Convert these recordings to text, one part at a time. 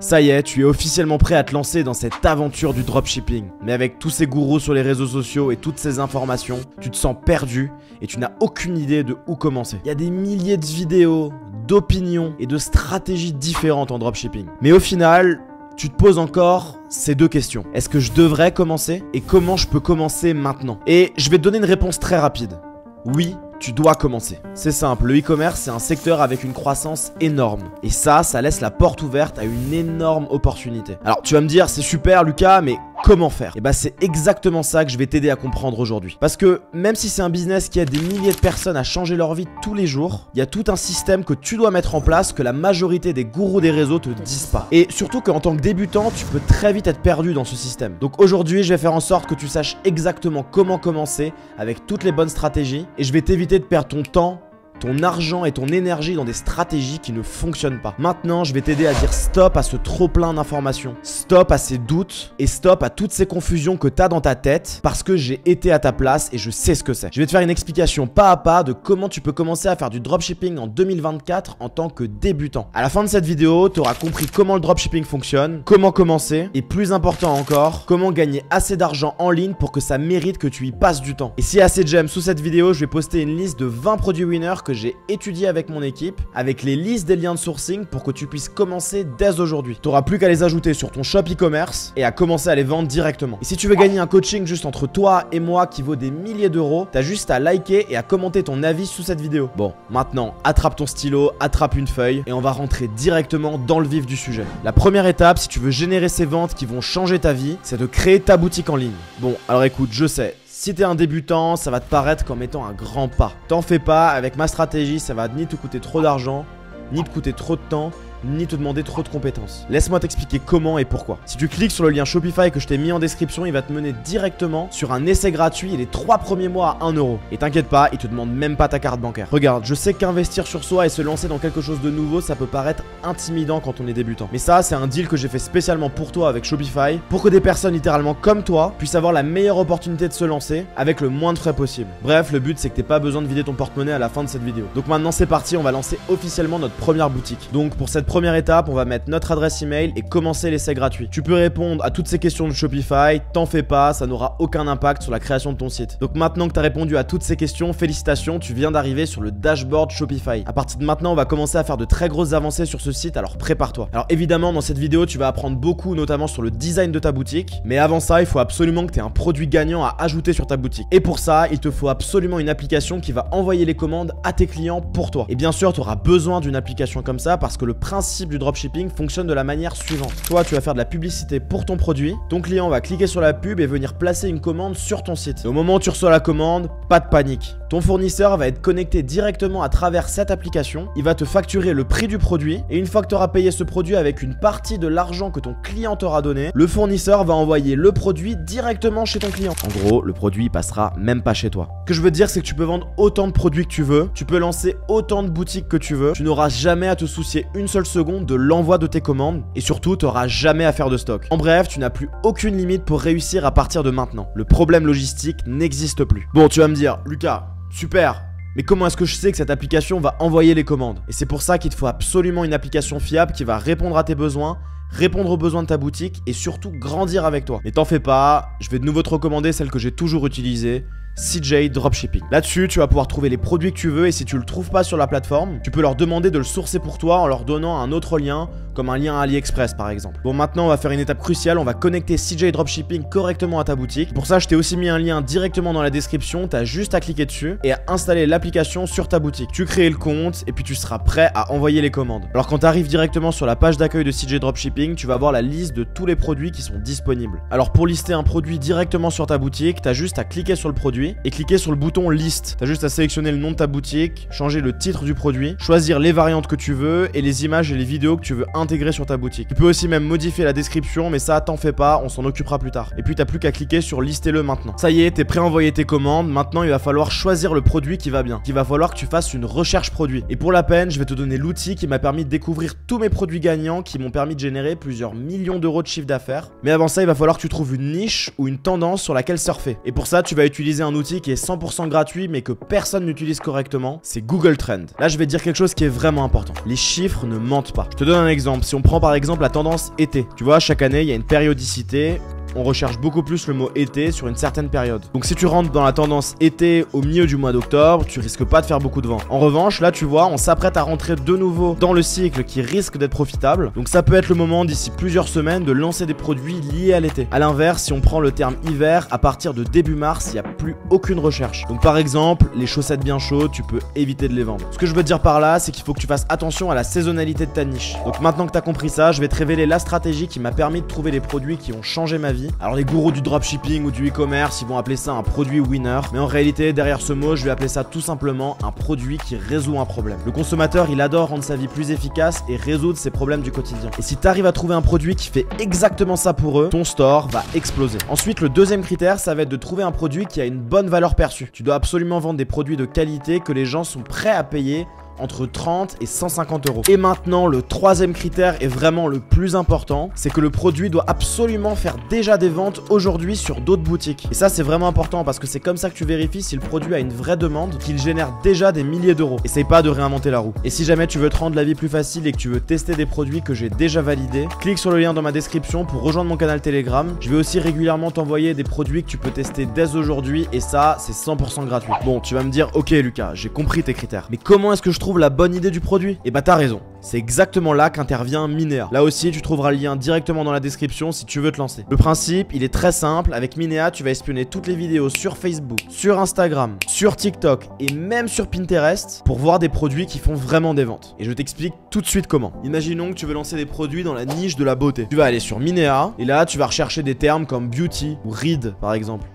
Ça y est, tu es officiellement prêt à te lancer dans cette aventure du dropshipping. Mais avec tous ces gourous sur les réseaux sociaux et toutes ces informations, tu te sens perdu et tu n'as aucune idée de où commencer. Il y a des milliers de vidéos, d'opinions et de stratégies différentes en dropshipping. Mais au final, tu te poses encore ces deux questions. Est-ce que je devrais commencer? Et comment je peux commencer maintenant? Et je vais te donner une réponse très rapide. Oui, tu dois commencer. C'est simple, le e-commerce c'est un secteur avec une croissance énorme. Et ça laisse la porte ouverte à une énorme opportunité. Alors tu vas me dire, c'est super Lucas, mais comment faire? Et bah c'est exactement ça que je vais t'aider à comprendre aujourd'hui. Parce que même si c'est un business qui aide des milliers de personnes à changer leur vie tous les jours, il y a tout un système que tu dois mettre en place que la majorité des gourous des réseaux te disent pas. Et surtout qu'en tant que débutant, tu peux très vite être perdu dans ce système. Donc aujourd'hui, je vais faire en sorte que tu saches exactement comment commencer avec toutes les bonnes stratégies et je vais t'éviter de perdre ton temps, ton argent et ton énergie dans des stratégies qui ne fonctionnent pas. Maintenant, je vais t'aider à dire stop à ce trop plein d'informations, stop à ces doutes et stop à toutes ces confusions que tu as dans ta tête parce que j'ai été à ta place et je sais ce que c'est. Je vais te faire une explication pas à pas de comment tu peux commencer à faire du dropshipping en 2024 en tant que débutant. À la fin de cette vidéo, tu auras compris comment le dropshipping fonctionne, comment commencer et plus important encore, comment gagner assez d'argent en ligne pour que ça mérite que tu y passes du temps. Et s'il y a assez de j'aime sous cette vidéo, je vais poster une liste de 20 produits winners que j'ai étudié avec mon équipe, avec les listes des liens de sourcing pour que tu puisses commencer dès aujourd'hui. Tu n'auras plus qu'à les ajouter sur ton shop e-commerce et à commencer à les vendre directement. Et si tu veux gagner un coaching juste entre toi et moi qui vaut des milliers d'euros, t'as juste à liker et à commenter ton avis sous cette vidéo. Bon, maintenant, attrape ton stylo, attrape une feuille et on va rentrer directement dans le vif du sujet. La première étape, si tu veux générer ces ventes qui vont changer ta vie, c'est de créer ta boutique en ligne. Bon, alors écoute, je sais. Si t'es un débutant, ça va te paraître comme étant un grand pas. T'en fais pas, avec ma stratégie, ça va ni te coûter trop d'argent, ni te coûter trop de temps, ni te demander trop de compétences. Laisse-moi t'expliquer comment et pourquoi. Si tu cliques sur le lien Shopify que je t'ai mis en description, il va te mener directement sur un essai gratuit et les 3 premiers mois à 1 €. Et t'inquiète pas, il te demande même pas ta carte bancaire. Regarde, je sais qu'investir sur soi et se lancer dans quelque chose de nouveau, ça peut paraître intimidant quand on est débutant. Mais ça, c'est un deal que j'ai fait spécialement pour toi avec Shopify, pour que des personnes littéralement comme toi puissent avoir la meilleure opportunité de se lancer avec le moins de frais possible. Bref, le but c'est que t'aies pas besoin de vider ton porte-monnaie à la fin de cette vidéo. Donc maintenant c'est parti, on va lancer officiellement notre première boutique. Donc pour cette première étape, on va mettre notre adresse email et commencer l'essai gratuit. Tu peux répondre à toutes ces questions de Shopify, t'en fais pas, ça n'aura aucun impact sur la création de ton site. Donc maintenant que tu as répondu à toutes ces questions, félicitations, tu viens d'arriver sur le dashboard Shopify. À partir de maintenant, on va commencer à faire de très grosses avancées sur ce site, alors prépare-toi. Alors évidemment, dans cette vidéo, tu vas apprendre beaucoup, notamment sur le design de ta boutique, mais avant ça, il faut absolument que tu aies un produit gagnant à ajouter sur ta boutique. Et pour ça, il te faut absolument une application qui va envoyer les commandes à tes clients pour toi. Et bien sûr, tu auras besoin d'une application comme ça parce que le principe du dropshipping fonctionne de la manière suivante. Toi, tu vas faire de la publicité pour ton produit, ton client va cliquer sur la pub et venir placer une commande sur ton site. Et au moment où tu reçois la commande, pas de panique. Ton fournisseur va être connecté directement à travers cette application, il va te facturer le prix du produit et une fois que tu auras payé ce produit avec une partie de l'argent que ton client t'aura donné, le fournisseur va envoyer le produit directement chez ton client. En gros, le produit passera même pas chez toi. Ce que je veux dire, c'est que tu peux vendre autant de produits que tu veux, tu peux lancer autant de boutiques que tu veux, tu n'auras jamais à te soucier une seule seconde de l'envoi de tes commandes et surtout tu n'auras jamais à faire de stock. En bref, tu n'as plus aucune limite pour réussir à partir de maintenant. Le problème logistique n'existe plus. Bon, tu vas me dire, Lucas, super, mais comment est-ce que je sais que cette application va envoyer les commandes? Et c'est pour ça qu'il te faut absolument une application fiable qui va répondre à tes besoins, répondre aux besoins de ta boutique et surtout grandir avec toi. Mais t'en fais pas, je vais de nouveau te recommander celle que j'ai toujours utilisée, CJ Dropshipping. Là-dessus, tu vas pouvoir trouver les produits que tu veux et si tu le trouves pas sur la plateforme, tu peux leur demander de le sourcer pour toi en leur donnant un autre lien, comme un lien AliExpress par exemple. Bon, maintenant on va faire une étape cruciale, on va connecter CJ Dropshipping correctement à ta boutique. Pour ça, je t'ai aussi mis un lien directement dans la description, t'as juste à cliquer dessus et à installer l'application sur ta boutique. Tu crées le compte et puis tu seras prêt à envoyer les commandes. Alors quand tu arrives directement sur la page d'accueil de CJ Dropshipping, tu vas voir la liste de tous les produits qui sont disponibles. Alors pour lister un produit directement sur ta boutique, t'as juste à cliquer sur le produit et cliquer sur le bouton liste. T'as juste à sélectionner le nom de ta boutique, changer le titre du produit, choisir les variantes que tu veux et les images et les vidéos que tu veux intégrer sur ta boutique. Tu peux aussi même modifier la description, mais ça t'en fais pas, on s'en occupera plus tard. Et puis t'as plus qu'à cliquer sur lister-le maintenant. Ça y est, t'es prêt à envoyer tes commandes. Maintenant il va falloir choisir le produit qui va bien. Il va falloir que tu fasses une recherche produit. Et pour la peine, je vais te donner l'outil qui m'a permis de découvrir tous mes produits gagnants qui m'ont permis de générer plusieurs millions d'euros de chiffre d'affaires. Mais avant ça, il va falloir que tu trouves une niche ou une tendance sur laquelle surfer. Et pour ça, tu vas utiliser un un outil qui est 100% gratuit mais que personne n'utilise correctement, c'est Google Trends. Là, je vais te dire quelque chose qui est vraiment important. Les chiffres ne mentent pas. Je te donne un exemple. Si on prend par exemple la tendance été, tu vois, chaque année, il y a une périodicité. On recherche beaucoup plus le mot été sur une certaine période. Donc si tu rentres dans la tendance été au milieu du mois d'octobre, tu risques pas de faire beaucoup de ventes. En revanche, là tu vois, on s'apprête à rentrer de nouveau dans le cycle qui risque d'être profitable. Donc ça peut être le moment d'ici plusieurs semaines de lancer des produits liés à l'été. A l'inverse, si on prend le terme hiver, à partir de début mars, il n'y a plus aucune recherche. Donc par exemple, les chaussettes bien chaudes, tu peux éviter de les vendre. Ce que je veux te dire par là, c'est qu'il faut que tu fasses attention à la saisonnalité de ta niche. Donc maintenant que tu as compris ça, je vais te révéler la stratégie qui m'a permis de trouver les produits qui ont changé ma vie. Alors les gourous du dropshipping ou du e-commerce, ils vont appeler ça un produit winner, mais en réalité derrière ce mot, je vais appeler ça tout simplement un produit qui résout un problème. Le consommateur, il adore rendre sa vie plus efficace et résoudre ses problèmes du quotidien. Et si tu arrives à trouver un produit qui fait exactement ça pour eux, ton store va exploser. Ensuite, le deuxième critère, ça va être de trouver un produit qui a une bonne valeur perçue. Tu dois absolument vendre des produits de qualité que les gens sont prêts à payer entre 30 et 150 euros. Et maintenant, le troisième critère est vraiment le plus important, c'est que le produit doit absolument faire déjà des ventes aujourd'hui sur d'autres boutiques. Et ça, c'est vraiment important parce que c'est comme ça que tu vérifies si le produit a une vraie demande, qu'il génère déjà des milliers d'euros. Essaye pas de réinventer la roue. Et si jamais tu veux te rendre la vie plus facile et que tu veux tester des produits que j'ai déjà validés, clique sur le lien dans ma description pour rejoindre mon canal Telegram. Je vais aussi régulièrement t'envoyer des produits que tu peux tester dès aujourd'hui et ça, c'est 100% gratuit. Bon, tu vas me dire, ok Lucas, j'ai compris tes critères. Mais comment est-ce que je trouve la bonne idée du produit? Et bah t'as raison, c'est exactement là qu'intervient Minea. Là aussi tu trouveras le lien directement dans la description si tu veux te lancer. Le principe il est très simple, avec Minea tu vas espionner toutes les vidéos sur Facebook, sur Instagram, sur TikTok et même sur Pinterest pour voir des produits qui font vraiment des ventes. Et je t'explique tout de suite comment. Imaginons que tu veux lancer des produits dans la niche de la beauté. Tu vas aller sur Minea et là tu vas rechercher des termes comme beauty ou rides par exemple.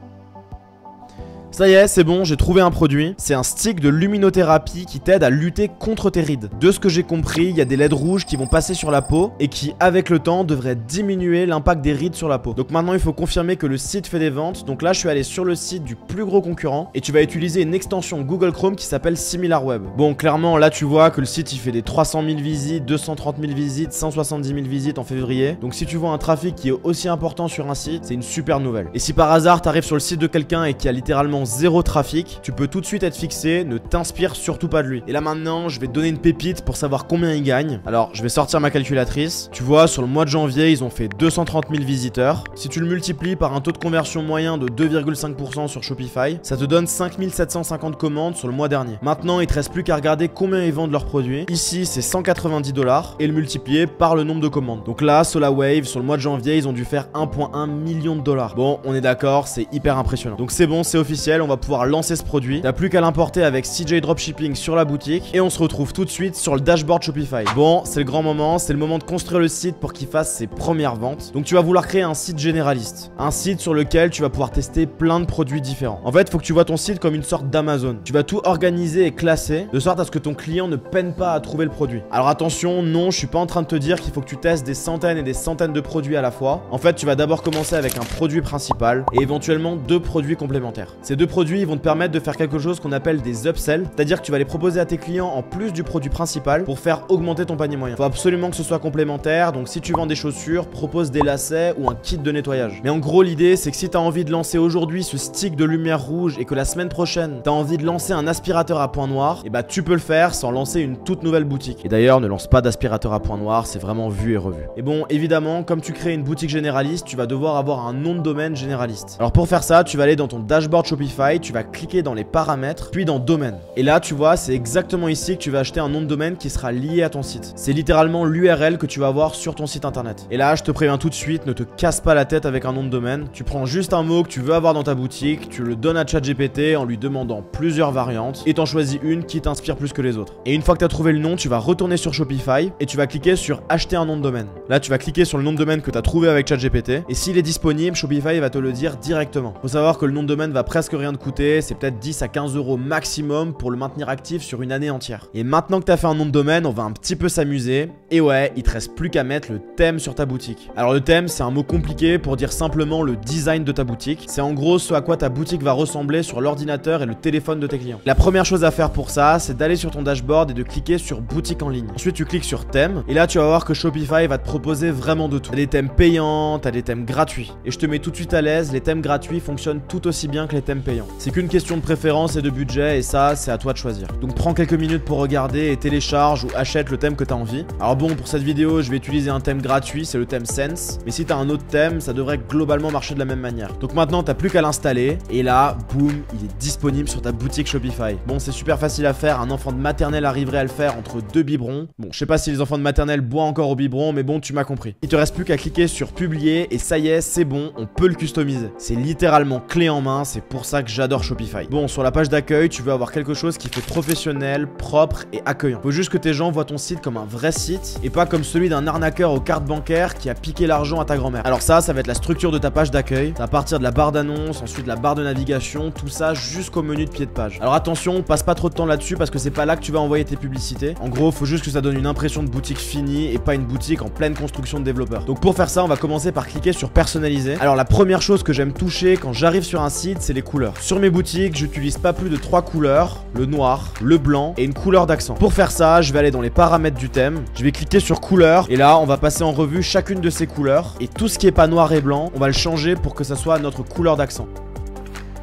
Ça y est, c'est bon, j'ai trouvé un produit. C'est un stick de luminothérapie qui t'aide à lutter contre tes rides. De ce que j'ai compris, il y a des LED rouges qui vont passer sur la peau et qui, avec le temps, devraient diminuer l'impact des rides sur la peau. Donc maintenant, il faut confirmer que le site fait des ventes. Donc là, je suis allé sur le site du plus gros concurrent et tu vas utiliser une extension Google Chrome qui s'appelle SimilarWeb. Bon, clairement, là, tu vois que le site, il fait des 300 000 visites, 230 000 visites, 170 000 visites en février. Donc si tu vois un trafic qui est aussi important sur un site, c'est une super nouvelle. Et si par hasard, t'arrives sur le site de quelqu'un et qui a littéralement zéro trafic, tu peux tout de suite être fixé, ne t'inspire surtout pas de lui. Et là maintenant, je vais te donner une pépite pour savoir combien il gagne. Alors, je vais sortir ma calculatrice. Tu vois, sur le mois de janvier, ils ont fait 230 000 visiteurs. Si tu le multiplies par un taux de conversion moyen de 2,5% sur Shopify, ça te donne 5750 commandes sur le mois dernier. Maintenant, il te reste plus qu'à regarder combien ils vendent leurs produits. Ici, c'est 190 $ et le multiplier par le nombre de commandes. Donc là, SolarWave, sur le mois de janvier, ils ont dû faire 1,1 million de $. Bon, on est d'accord, c'est hyper impressionnant. Donc c'est bon, c'est officiel, on va pouvoir lancer ce produit. T'as plus qu'à l'importer avec CJ Dropshipping sur la boutique et on se retrouve tout de suite sur le dashboard Shopify. Bon, c'est le grand moment, c'est le moment de construire le site pour qu'il fasse ses premières ventes. Donc tu vas vouloir créer un site généraliste, un site sur lequel tu vas pouvoir tester plein de produits différents. En fait, il faut que tu vois ton site comme une sorte d'Amazon. Tu vas tout organiser et classer de sorte à ce que ton client ne peine pas à trouver le produit. Alors attention, non, je suis pas en train de te dire qu'il faut que tu testes des centaines et des centaines de produits à la fois. En fait, tu vas d'abord commencer avec un produit principal et éventuellement deux produits complémentaires. Ces deux produits vont te permettre de faire quelque chose qu'on appelle des upsells, c'est-à-dire que tu vas les proposer à tes clients en plus du produit principal pour faire augmenter ton panier moyen. Faut absolument que ce soit complémentaire, donc si tu vends des chaussures, propose des lacets ou un kit de nettoyage. Mais en gros, l'idée c'est que si tu as envie de lancer aujourd'hui ce stick de lumière rouge et que la semaine prochaine tu as envie de lancer un aspirateur à point noir, et bah tu peux le faire sans lancer une toute nouvelle boutique. Et d'ailleurs, ne lance pas d'aspirateur à point noir, c'est vraiment vu et revu. Et bon, évidemment, comme tu crées une boutique généraliste, tu vas devoir avoir un nom de domaine généraliste. Alors pour faire ça, tu vas aller dans ton dashboard Shopify, tu vas cliquer dans les paramètres, puis dans domaine. Et là, tu vois, c'est exactement ici que tu vas acheter un nom de domaine qui sera lié à ton site. C'est littéralement l'URL que tu vas avoir sur ton site internet. Et là, je te préviens tout de suite, ne te casse pas la tête avec un nom de domaine. Tu prends juste un mot que tu veux avoir dans ta boutique, tu le donnes à ChatGPT en lui demandant plusieurs variantes et t'en choisis une qui t'inspire plus que les autres. Et une fois que tu as trouvé le nom, tu vas retourner sur Shopify et tu vas cliquer sur acheter un nom de domaine. Là, tu vas cliquer sur le nom de domaine que tu as trouvé avec ChatGPT et s'il est disponible, Shopify va te le dire directement. Faut savoir que le nom de domaine va presque rien te coûter, c'est peut-être 10 à 15 € maximum pour le maintenir actif sur une année entière. Et maintenant que tu as fait un nom de domaine, on va un petit peu s'amuser. Et ouais, il te reste plus qu'à mettre le thème sur ta boutique. Alors le thème, c'est un mot compliqué pour dire simplement le design de ta boutique. C'est en gros ce à quoi ta boutique va ressembler sur l'ordinateur et le téléphone de tes clients. La première chose à faire pour ça, c'est d'aller sur ton dashboard et de cliquer sur boutique en ligne. Ensuite, tu cliques sur thème et là, tu vas voir que Shopify va te proposer vraiment de tout. T'as des thèmes payants, t'as des thèmes gratuits. Et je te mets tout de suite à l'aise, les thèmes gratuits fonctionnent tout aussi bien que les thèmes payants. payant. C'est qu'une question de préférence et de budget et ça, c'est à toi de choisir. Donc prends quelques minutes pour regarder et télécharge ou achète le thème que t'as envie. Alors bon, pour cette vidéo, je vais utiliser un thème gratuit, c'est le thème Sense. Mais si t'as un autre thème, ça devrait globalement marcher de la même manière. Donc maintenant, t'as plus qu'à l'installer et là, boum, il est disponible sur ta boutique Shopify. Bon, c'est super facile à faire, un enfant de maternelle arriverait à le faire entre 2 biberons. Bon, je sais pas si les enfants de maternelle boivent encore au biberon, mais bon, tu m'as compris. Il te reste plus qu'à cliquer sur publier et ça y est, c'est bon, on peut le customiser. C'est littéralement clé en main, c'est pour ça que j'adore Shopify. Bon, sur la page d'accueil, tu veux avoir quelque chose qui fait professionnel, propre et accueillant. Faut juste que tes gens voient ton site comme un vrai site et pas comme celui d'un arnaqueur aux cartes bancaires qui a piqué l'argent à ta grand-mère. Alors ça va être la structure de ta page d'accueil. À partir de la barre d'annonce, ensuite la barre de navigation, tout ça jusqu'au menu de pied de page. Alors attention, passe pas trop de temps là-dessus parce que c'est pas là que tu vas envoyer tes publicités. En gros, faut juste que ça donne une impression de boutique finie et pas une boutique en pleine construction de développeurs. Donc pour faire ça, on va commencer par cliquer sur personnaliser. Alors la première chose que j'aime toucher quand j'arrive sur un site, c'est les couleurs. Sur mes boutiques, j'utilise pas plus de 3 couleurs, le noir, le blanc et une couleur d'accent. Pour faire ça, je vais aller dans les paramètres du thème, je vais cliquer sur couleurs et là, on va passer en revue chacune de ces couleurs et tout ce qui est pas noir et blanc, on va le changer pour que ça soit notre couleur d'accent.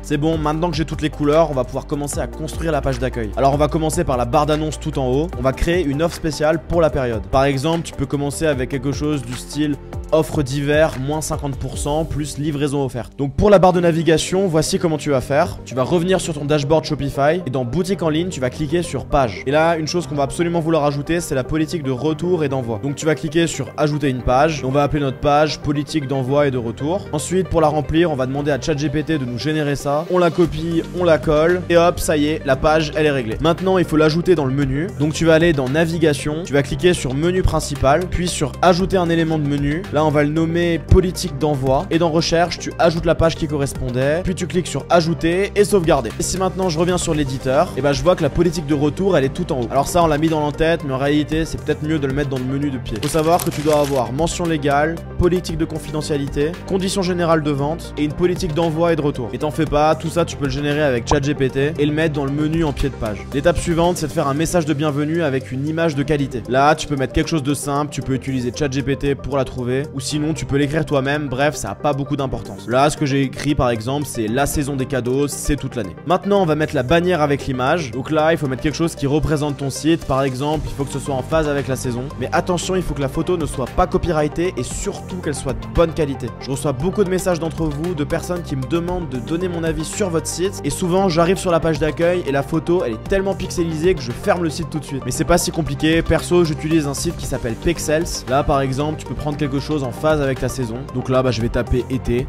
C'est bon, maintenant que j'ai toutes les couleurs, on va pouvoir commencer à construire la page d'accueil. Alors on va commencer par la barre d'annonce tout en haut. On va créer une offre spéciale pour la période. Par exemple, tu peux commencer avec quelque chose du style offre d'hiver, moins 50%, plus livraison offerte. Donc pour la barre de navigation, voici comment tu vas faire. Tu vas revenir sur ton dashboard Shopify et dans boutique en ligne, tu vas cliquer sur page. Et là, une chose qu'on va absolument vouloir ajouter, c'est la politique de retour et d'envoi. Donc tu vas cliquer sur ajouter une page. On va appeler notre page politique d'envoi et de retour. Ensuite, pour la remplir, on va demander à ChatGPT de nous générer ça. On la copie, on la colle et hop, ça y est, la page, elle est réglée. Maintenant, il faut l'ajouter dans le menu. Donc tu vas aller dans navigation, tu vas cliquer sur menu principal, puis sur ajouter un élément de menu. Là, on va le nommer politique d'envoi. Et dans recherche, tu ajoutes la page qui correspondait. Puis tu cliques sur ajouter et sauvegarder. Et si maintenant je reviens sur l'éditeur, et ben je vois que la politique de retour, elle est tout en haut. Alors ça, on l'a mis dans l'entête, mais en réalité, c'est peut-être mieux de le mettre dans le menu de pied. Faut savoir que tu dois avoir mention légale, politique de confidentialité, conditions générales de vente et une politique d'envoi et de retour. Et t'en fais pas, tout ça, tu peux le générer avec ChatGPT et le mettre dans le menu en pied de page. L'étape suivante, c'est de faire un message de bienvenue avec une image de qualité. Là, tu peux mettre quelque chose de simple, tu peux utiliser ChatGPT pour la trouver, ou sinon tu peux l'écrire toi-même, bref, ça a pas beaucoup d'importance. Là, ce que j'ai écrit par exemple, c'est la saison des cadeaux, c'est toute l'année. Maintenant, on va mettre la bannière avec l'image. Donc là, il faut mettre quelque chose qui représente ton site. Par exemple, il faut que ce soit en phase avec la saison. Mais attention, il faut que la photo ne soit pas copyrightée et surtout qu'elle soit de bonne qualité. Je reçois beaucoup de messages d'entre vous, de personnes qui me demandent de donner mon avis sur votre site. Et souvent, j'arrive sur la page d'accueil et la photo, elle est tellement pixelisée que je ferme le site tout de suite. Mais c'est pas si compliqué. Perso, j'utilise un site qui s'appelle Pexels. Là, par exemple, tu peux prendre quelque chose en phase avec ta saison. Donc là, je vais taper été.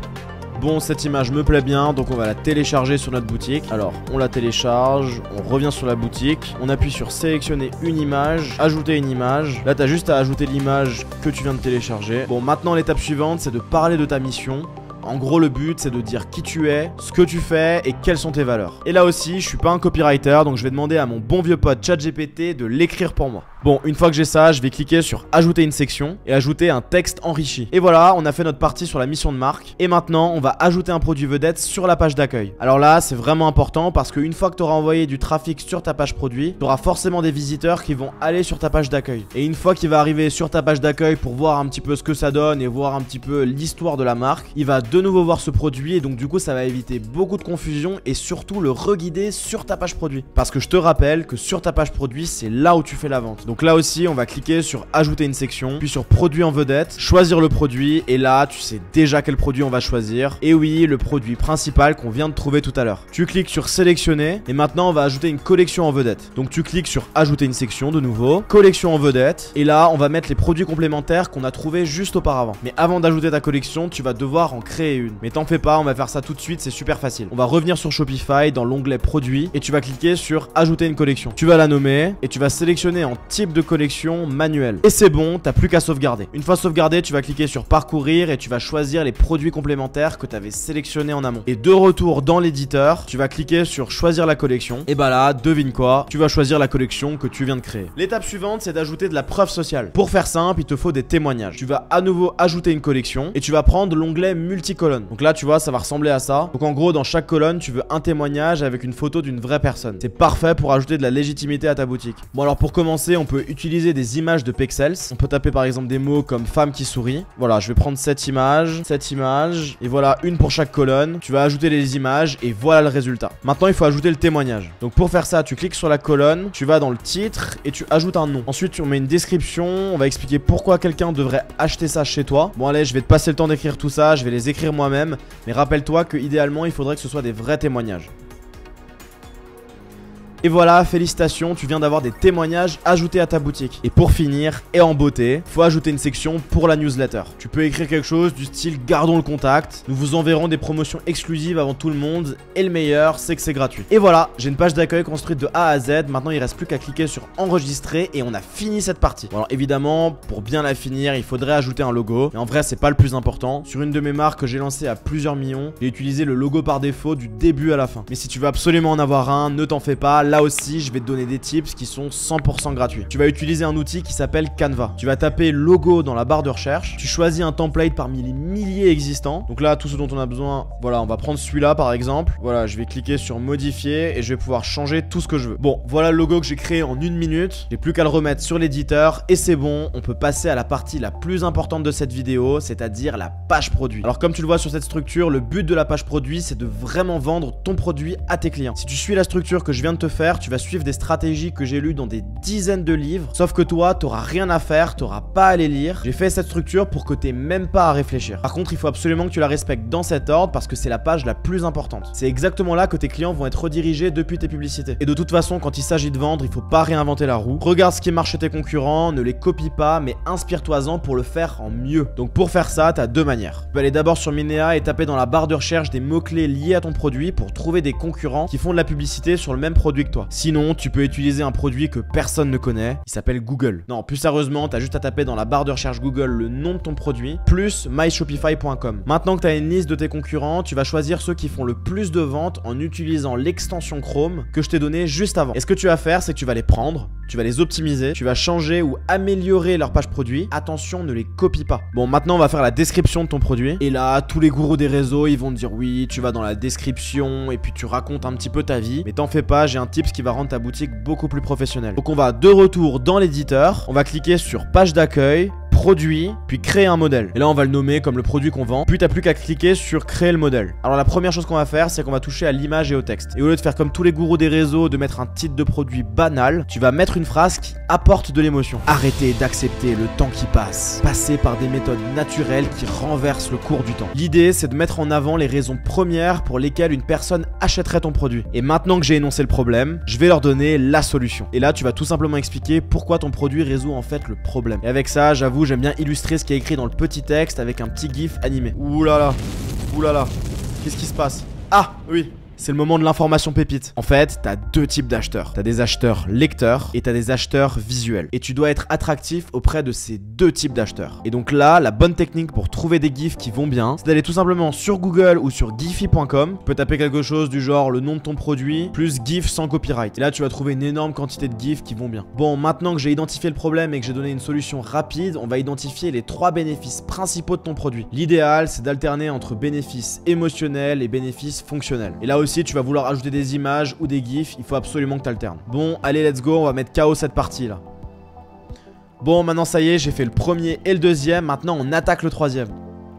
Bon, cette image me plaît bien, donc on va la télécharger sur notre boutique. Alors, on la télécharge, on revient sur la boutique, on appuie sur sélectionner une image, ajouter une image. Là, t'as juste à ajouter l'image que tu viens de télécharger. Bon, maintenant, l'étape suivante, c'est de parler de ta mission. En gros, le but, c'est de dire qui tu es, ce que tu fais et quelles sont tes valeurs. Et là aussi, je suis pas un copywriter, donc je vais demander à mon bon vieux pote ChatGPT de l'écrire pour moi. Bon, une fois que j'ai ça, je vais cliquer sur ajouter une section et ajouter un texte enrichi. Et voilà, on a fait notre partie sur la mission de marque. Et maintenant, on va ajouter un produit vedette sur la page d'accueil. Alors là, c'est vraiment important parce qu'une fois que tu auras envoyé du trafic sur ta page produit, tu auras forcément des visiteurs qui vont aller sur ta page d'accueil. Et une fois qu'il va arriver sur ta page d'accueil pour voir un petit peu ce que ça donne et voir un petit peu l'histoire de la marque, il va de nouveau voir ce produit et donc du coup, ça va éviter beaucoup de confusion et surtout le reguider sur ta page produit. Parce que je te rappelle que sur ta page produit, c'est là où tu fais la vente. Donc là aussi, on va cliquer sur ajouter une section, puis sur produit en vedette, choisir le produit, et là, tu sais déjà quel produit on va choisir. Et oui, le produit principal qu'on vient de trouver tout à l'heure. Tu cliques sur sélectionner, et maintenant, on va ajouter une collection en vedette. Donc tu cliques sur ajouter une section de nouveau, collection en vedette, et là, on va mettre les produits complémentaires qu'on a trouvés juste auparavant. Mais avant d'ajouter ta collection, tu vas devoir en créer une. Mais t'en fais pas, on va faire ça tout de suite, c'est super facile. On va revenir sur Shopify dans l'onglet produits, et tu vas cliquer sur ajouter une collection. Tu vas la nommer, et tu vas sélectionner en type de collection manuelle. Et c'est bon, t'as plus qu'à sauvegarder. Une fois sauvegardé, tu vas cliquer sur parcourir et tu vas choisir les produits complémentaires que tu avais sélectionnés en amont. Et de retour dans l'éditeur, tu vas cliquer sur choisir la collection. Et bah là, devine quoi, tu vas choisir la collection que tu viens de créer. L'étape suivante, c'est d'ajouter de la preuve sociale. Pour faire simple, il te faut des témoignages. Tu vas à nouveau ajouter une collection et tu vas prendre l'onglet multi colonnes. Donc là tu vois ça va ressembler à ça. Donc en gros dans chaque colonne tu veux un témoignage avec une photo d'une vraie personne. C'est parfait pour ajouter de la légitimité à ta boutique. Bon alors pour commencer on peut utiliser des images de pixels. On peut taper par exemple des mots comme femme qui sourit. Voilà, je vais prendre cette image, et voilà une pour chaque colonne. Tu vas ajouter les images et voilà le résultat. Maintenant il faut ajouter le témoignage. Donc pour faire ça tu cliques sur la colonne, tu vas dans le titre et tu ajoutes un nom. Ensuite on met une description, on va expliquer pourquoi quelqu'un devrait acheter ça chez toi. Bon allez, je vais te passer le temps d'écrire tout ça, je vais les écrire moi-même, mais rappelle-toi que idéalement il faudrait que ce soit des vrais témoignages. Et voilà, félicitations, tu viens d'avoir des témoignages ajoutés à ta boutique. Et pour finir, et en beauté, faut ajouter une section pour la newsletter. Tu peux écrire quelque chose du style gardons le contact, nous vous enverrons des promotions exclusives avant tout le monde, et le meilleur, c'est que c'est gratuit. Et voilà, j'ai une page d'accueil construite de A à Z, maintenant il reste plus qu'à cliquer sur enregistrer et on a fini cette partie. Bon, alors évidemment, pour bien la finir, il faudrait ajouter un logo, mais en vrai c'est pas le plus important. Sur une de mes marques que j'ai lancée à plusieurs millions, j'ai utilisé le logo par défaut du début à la fin. Mais si tu veux absolument en avoir un, ne t'en fais pas. Là aussi, je vais te donner des tips qui sont 100% gratuits. Tu vas utiliser un outil qui s'appelle Canva. Tu vas taper logo dans la barre de recherche. Tu choisis un template parmi les milliers existants. Donc là, tout ce dont on a besoin, voilà, on va prendre celui-là par exemple. Voilà, je vais cliquer sur modifier et je vais pouvoir changer tout ce que je veux. Bon, voilà le logo que j'ai créé en 1 minute. J'ai plus qu'à le remettre sur l'éditeur et c'est bon. On peut passer à la partie la plus importante de cette vidéo, c'est-à-dire la page produit. Alors comme tu le vois sur cette structure, le but de la page produit, c'est de vraiment vendre ton produit à tes clients. Si tu suis la structure que je viens de te faire, tu vas suivre des stratégies que j'ai lues dans des dizaines de livres. Sauf que toi, t'auras rien à faire, t'auras pas à les lire. J'ai fait cette structure pour que t'aies même pas à réfléchir. Par contre, il faut absolument que tu la respectes dans cet ordre parce que c'est la page la plus importante. C'est exactement là que tes clients vont être redirigés depuis tes publicités. Et de toute façon, quand il s'agit de vendre, il faut pas réinventer la roue. Regarde ce qui marche chez tes concurrents, ne les copie pas, mais inspire-toi-en pour le faire en mieux. Donc pour faire ça, t'as deux manières. Tu peux aller d'abord sur Minea et taper dans la barre de recherche des mots-clés liés à ton produit pour trouver des concurrents qui font de la publicité sur le même produit que toi. Sinon, tu peux utiliser un produit que personne ne connaît, il s'appelle Google. Non, plus sérieusement, t'as juste à taper dans la barre de recherche Google le nom de ton produit, plus myshopify.com. Maintenant que t'as une liste de tes concurrents, tu vas choisir ceux qui font le plus de ventes en utilisant l'extension Chrome que je t'ai donné juste avant. Et ce que tu vas faire, c'est que tu vas les prendre, tu vas les optimiser, tu vas changer ou améliorer leur page produit. Attention, ne les copie pas. Bon, maintenant on va faire la description de ton produit. Et là, tous les gourous des réseaux, ils vont te dire oui, tu vas dans la description et puis tu racontes un petit peu ta vie. Mais t'en fais pas, j'ai un tips qui va rendre ta boutique beaucoup plus professionnelle. Donc on va de retour dans l'éditeur, on va cliquer sur page d'accueil, produit, puis créer un modèle. Et là on va le nommer comme le produit qu'on vend. Puis t'as plus qu'à cliquer sur créer le modèle. Alors la première chose qu'on va faire, c'est qu'on va toucher à l'image et au texte. Et au lieu de faire comme tous les gourous des réseaux, de mettre un titre de produit banal, tu vas mettre une phrase qui apporte de l'émotion. Arrêtez d'accepter le temps qui passe. Passez par des méthodes naturelles qui renversent le cours du temps. L'idée, c'est de mettre en avant les raisons premières pour lesquelles une personne achèterait ton produit. Et maintenant que j'ai énoncé le problème, je vais leur donner la solution. Et là, tu vas tout simplement expliquer pourquoi ton produit résout en fait le problème. Et avec ça, j'avoue, j'aime bien illustrer ce qui est écrit dans le petit texte avec un petit gif animé. Ouh là là, qu'est-ce qui se passe? Ah, oui, c'est le moment de l'information pépite. En fait, t'as deux types d'acheteurs. T'as des acheteurs lecteurs et t'as des acheteurs visuels. Et tu dois être attractif auprès de ces deux types d'acheteurs. Et donc là, la bonne technique pour trouver des gifs qui vont bien, c'est d'aller tout simplement sur Google ou sur giphy.com. Tu peux taper quelque chose du genre le nom de ton produit plus gif sans copyright. Et là, tu vas trouver une énorme quantité de gifs qui vont bien. Bon, maintenant que j'ai identifié le problème et que j'ai donné une solution rapide, on va identifier les 3 bénéfices principaux de ton produit. L'idéal, c'est d'alterner entre bénéfices émotionnels et bénéfices fonctionnels. Et là aussi, tu vas vouloir ajouter des images ou des gifs, il faut absolument que tu alternes. Bon, allez, let's go, on va mettre KO cette partie là. Bon, maintenant ça y est, j'ai fait le premier et le deuxième, maintenant on attaque le troisième.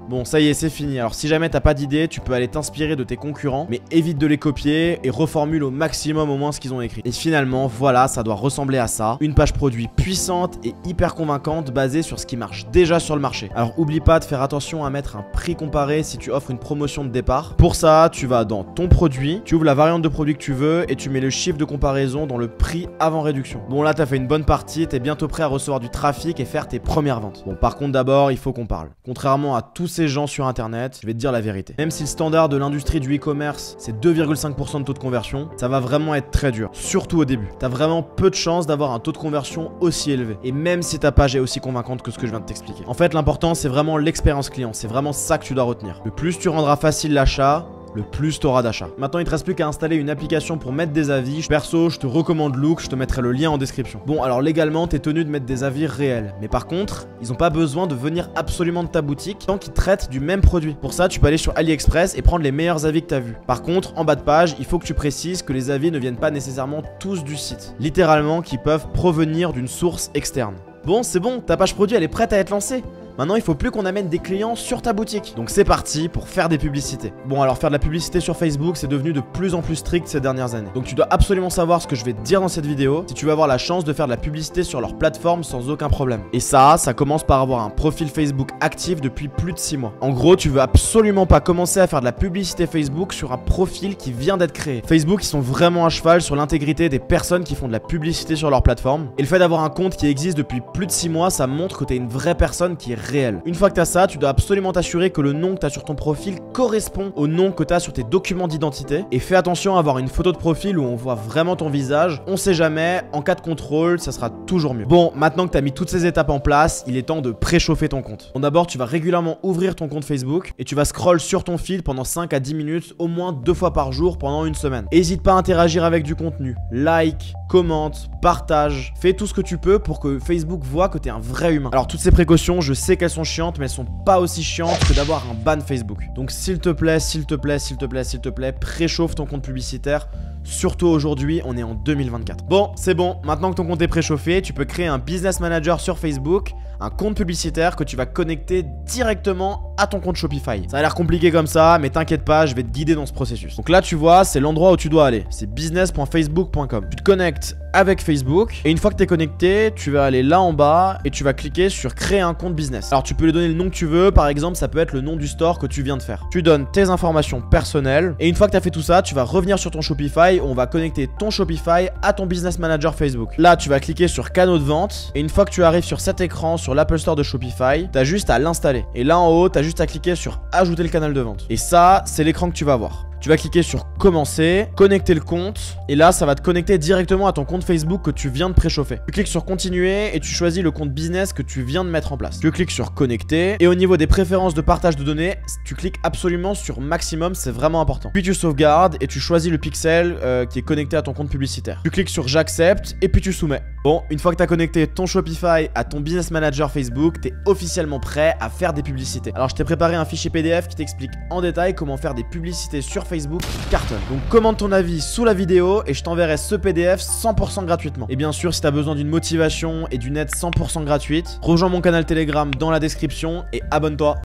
Bon, ça y est, c'est fini. Alors si jamais t'as pas d'idée, tu peux aller t'inspirer de tes concurrents, mais évite de les copier et reformule au maximum au moins ce qu'ils ont écrit. Et finalement, voilà, ça doit ressembler à ça. Une page produit puissante et hyper convaincante basée sur ce qui marche déjà sur le marché. Alors oublie pas de faire attention à mettre un prix comparé si tu offres une promotion de départ. Pour ça, tu vas dans ton produit, tu ouvres la variante de produit que tu veux et tu mets le chiffre de comparaison dans le prix avant réduction. Bon, là t'as fait une bonne partie, t'es bientôt prêt à recevoir du trafic et faire tes premières ventes. Bon, par contre d'abord, il faut qu'on parle. Contrairement à tous ces gens sur internet, je vais te dire la vérité. Même si le standard de l'industrie du e-commerce c'est 2,5% de taux de conversion, ça va vraiment être très dur, surtout au début. T'as vraiment peu de chances d'avoir un taux de conversion aussi élevé. Et même si ta page est aussi convaincante que ce que je viens de t'expliquer. En fait, l'important c'est vraiment l'expérience client, c'est vraiment ça que tu dois retenir. Le plus tu rendras facile l'achat, le plus t'auras d'achats. Maintenant, il te reste plus qu'à installer une application pour mettre des avis. Perso, je te recommande Look, je te mettrai le lien en description. Bon, alors légalement, t'es tenu de mettre des avis réels. Mais par contre, ils ont pas besoin de venir absolument de ta boutique tant qu'ils traitent du même produit. Pour ça, tu peux aller sur AliExpress et prendre les meilleurs avis que t'as vus. Par contre, en bas de page, il faut que tu précises que les avis ne viennent pas nécessairement tous du site. Littéralement, qui peuvent provenir d'une source externe. Bon, c'est bon, ta page produit, elle est prête à être lancée. Maintenant, il faut plus qu'on amène des clients sur ta boutique. Donc c'est parti pour faire des publicités. Bon, alors faire de la publicité sur Facebook, c'est devenu de plus en plus strict ces dernières années. Donc tu dois absolument savoir ce que je vais te dire dans cette vidéo si tu veux avoir la chance de faire de la publicité sur leur plateforme sans aucun problème. Et ça commence par avoir un profil Facebook actif depuis plus de 6 mois. En gros, tu veux absolument pas commencer à faire de la publicité Facebook sur un profil qui vient d'être créé. Facebook, ils sont vraiment à cheval sur l'intégrité des personnes qui font de la publicité sur leur plateforme. Et le fait d'avoir un compte qui existe depuis plus de 6 mois, ça montre que tu es une vraie personne qui est réel. Une fois que tu as ça, tu dois absolument t'assurer que le nom que tu as sur ton profil correspond au nom que tu as sur tes documents d'identité. Et fais attention à avoir une photo de profil où on voit vraiment ton visage. On sait jamais, en cas de contrôle, ça sera toujours mieux. Bon, maintenant que tu as mis toutes ces étapes en place, il est temps de préchauffer ton compte. Bon, d'abord, tu vas régulièrement ouvrir ton compte Facebook et tu vas scroll sur ton feed pendant 5 à 10 minutes, au moins 2 fois par jour pendant une semaine. N'hésite pas à interagir avec du contenu. Like, commente, partage. Fais tout ce que tu peux pour que Facebook voit que tu es un vrai humain. Alors, toutes ces précautions, je sais qu'elles sont chiantes, mais elles sont pas aussi chiantes que d'avoir un ban Facebook. Donc s'il te plaît, s'il te plaît, s'il te plaît, s'il te plaît, préchauffe ton compte publicitaire. Surtout aujourd'hui, on est en 2024. Bon, c'est bon, maintenant que ton compte est préchauffé, tu peux créer un business manager sur Facebook, un compte publicitaire que tu vas connecter directement à ton compte Shopify. Ça a l'air compliqué comme ça, mais t'inquiète pas, je vais te guider dans ce processus. Donc là, tu vois, c'est l'endroit où tu dois aller. C'est business.facebook.com. Tu te connectes avec Facebook et une fois que tu es connecté, tu vas aller là en bas et tu vas cliquer sur créer un compte business. Alors tu peux lui donner le nom que tu veux, par exemple ça peut être le nom du store que tu viens de faire. Tu donnes tes informations personnelles et une fois que tu as fait tout ça, tu vas revenir sur ton Shopify où on va connecter ton Shopify à ton business manager Facebook. Là tu vas cliquer sur canaux de vente et une fois que tu arrives sur cet écran sur l'Apple Store de Shopify, tu as juste à l'installer. Et là en haut, tu as juste à cliquer sur ajouter le canal de vente. Et ça, c'est l'écran que tu vas voir. Tu vas cliquer sur commencer, connecter le compte et là ça va te connecter directement à ton compte Facebook que tu viens de préchauffer. Tu cliques sur continuer et tu choisis le compte business que tu viens de mettre en place. Tu cliques sur connecter et au niveau des préférences de partage de données, tu cliques absolument sur maximum, c'est vraiment important. Puis tu sauvegardes et tu choisis le pixel qui est connecté à ton compte publicitaire. Tu cliques sur j'accepte et puis tu soumets. Bon, une fois que tu as connecté ton Shopify à ton business manager Facebook, tu es officiellement prêt à faire des publicités. Alors je t'ai préparé un fichier PDF qui t'explique en détail comment faire des publicités sur Facebook qui cartonnent. Donc commente ton avis sous la vidéo et je t'enverrai ce PDF 100% gratuitement. Et bien sûr, si tu as besoin d'une motivation et d'une aide 100% gratuite, rejoins mon canal Telegram dans la description et abonne-toi.